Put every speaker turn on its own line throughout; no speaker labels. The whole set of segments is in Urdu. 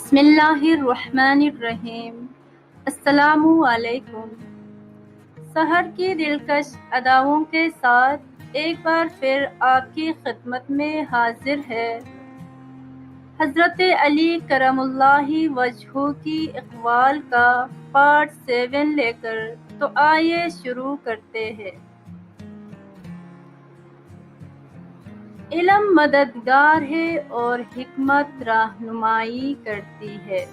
بسم اللہ الرحمن الرحیم۔ السلام علیکم۔ سحر کی دلکش اداؤں کے ساتھ ایک بار پھر آپ کی خدمت میں حاضر ہے حضرت علی کرم اللہ وجہہ کی اقوال کا پارٹ 7 لے کر۔ تو آئیے شروع کرتے ہیں۔ علم مددگار ہے اور حکمت رہنمائی کرتی ہے۔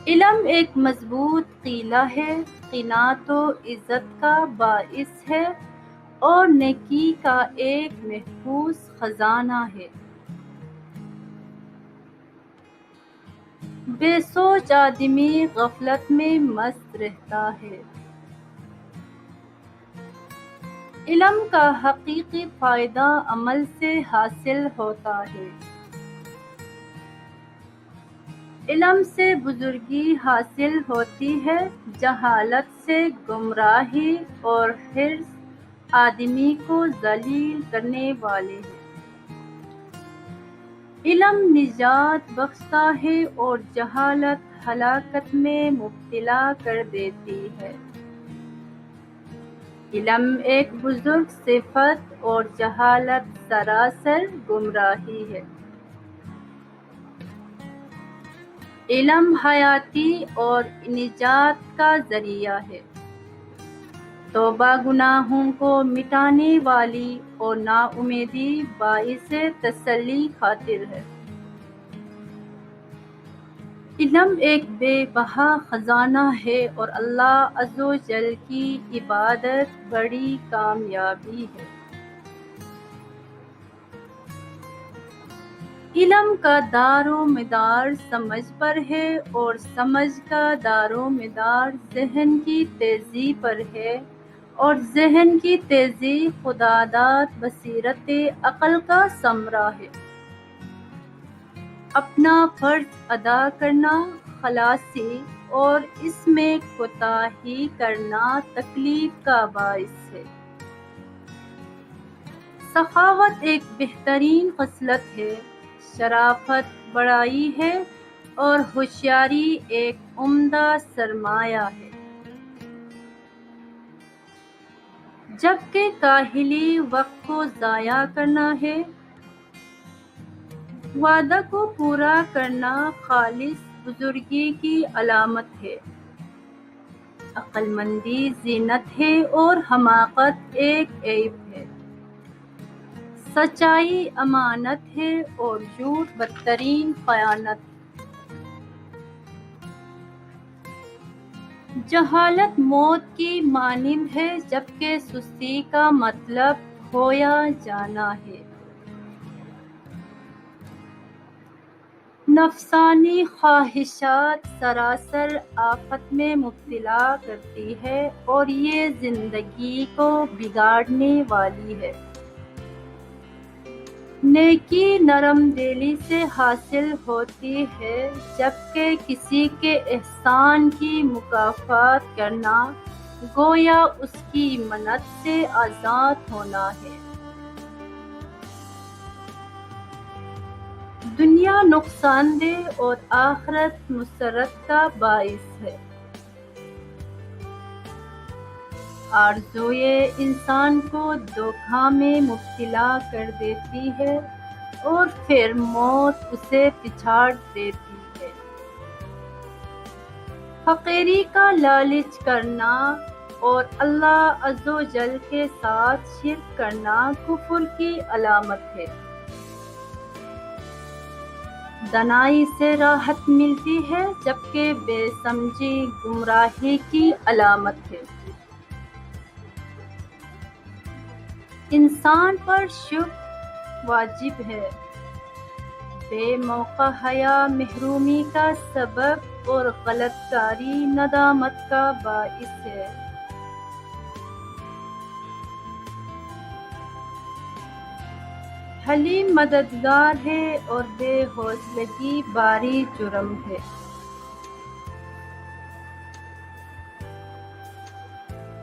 علم ایک مضبوط قلعہ ہے، قناعت و عزت کا باعث ہے اور نیکی کا ایک محفوظ خزانہ ہے۔ بے سوچ آدمی غفلت میں مست رہتا ہے۔ علم کا حقیقی فائدہ عمل سے حاصل ہوتا ہے۔ علم سے بزرگی حاصل ہوتی ہے، جہالت سے گمراہی اور حرص آدمی کو ذلیل کرنے والے ہیں۔ علم نجات بخشتا ہے اور جہالت ہلاکت میں مبتلا کر دیتی ہے۔ علم ایک بزرگ صفت اور جہالت سراسر گمراہی ہے۔ علم حیاتی اور نجات کا ذریعہ ہے۔ توبہ گناہوں کو مٹانے والی اور نا امیدی باعث تسلی خاطر ہے۔ علم ایک بے بہا خزانہ ہے اور اللہ عز و جل کی عبادت بڑی کامیابی ہے۔ علم کا دار و مدار سمجھ پر ہے اور سمجھ کا دار و مدار ذہن کی تیزی پر ہے اور ذہن کی تیزی خداداد بصیرت عقل کا ثمرہ ہے۔ اپنا فرض ادا کرنا خلاصی اور اس میں کوتاہی کرنا تکلیف کا باعث ہے۔ سخاوت ایک بہترین خصلت ہے، شرافت بڑائی ہے اور ہوشیاری ایک عمدہ سرمایہ ہے۔ جبکہ کاہلی وقت کو ضائع کرنا ہے، وعدہ کو پورا کرنا خالص بزرگی کی علامت ہے۔ عقل مندی زینت ہے اور حماقت ایک عیب ہے۔ سچائی امانت ہے اور جھوٹ بدترین خیانت۔ جہالت موت کی مانند ہے، جبکہ سستی کا مطلب کھویا جانا ہے۔ نفسانی خواہشات سراسر آفت میں مبتلا کرتی ہے اور یہ زندگی کو بگاڑنے والی ہے۔ نیکی نرم دلی سے حاصل ہوتی ہے، جبکہ کسی کے احسان کی مکافات کرنا گویا اس کی منت سے آزاد ہونا ہے۔ دنیا نقصان دہ اور آخرت مسرت کا باعث ہے۔ آرزوئے انسان کو دھوکہ میں مبتلا کر دیتی ہے اور پھر موت اسے پچھاڑ دیتی ہے۔ حقیری کا لالچ کرنا اور اللہ عز و جل کے ساتھ شرک کرنا کفر کی علامت ہے۔ دانائی سے راحت ملتی ہے، جبکہ بے سمجھی گمراہی کی علامت ہے۔ انسان پر شکر واجب ہے، بے موقع حیا محرومی کا سبب اور غلط کاری ندامت کا باعث ہے۔ حلیم مددگار ہے اور بے حوصلگی باری جرم ہے۔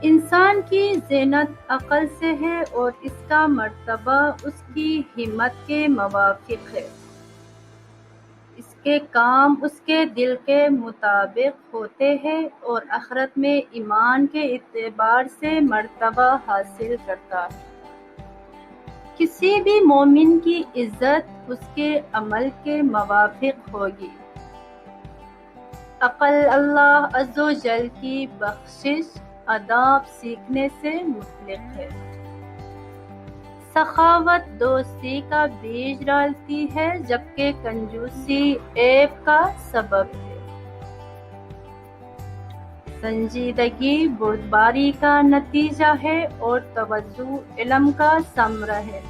انسان کی زینت عقل سے ہے اور اس کا مرتبہ اس کی ہمت کے موافق ہے۔ کہ کام اس کے دل کے مطابق ہوتے ہیں اور آخرت میں ایمان کے اعتبار سے مرتبہ حاصل کرتا ہے۔ کسی بھی مومن کی عزت اس کے عمل کے موافق ہوگی۔ عقل اللہ عز و جل کی بخشش آداب سیکھنے سے متعلق ہے۔ سخاوت دوستی کا بیج ڈالتی ہے جبکہ کنجوسی عیب کا سبب ہے۔ سنجیدگی بردباری کا نتیجہ ہے اور تواضع علم کا ثمرہ ہے۔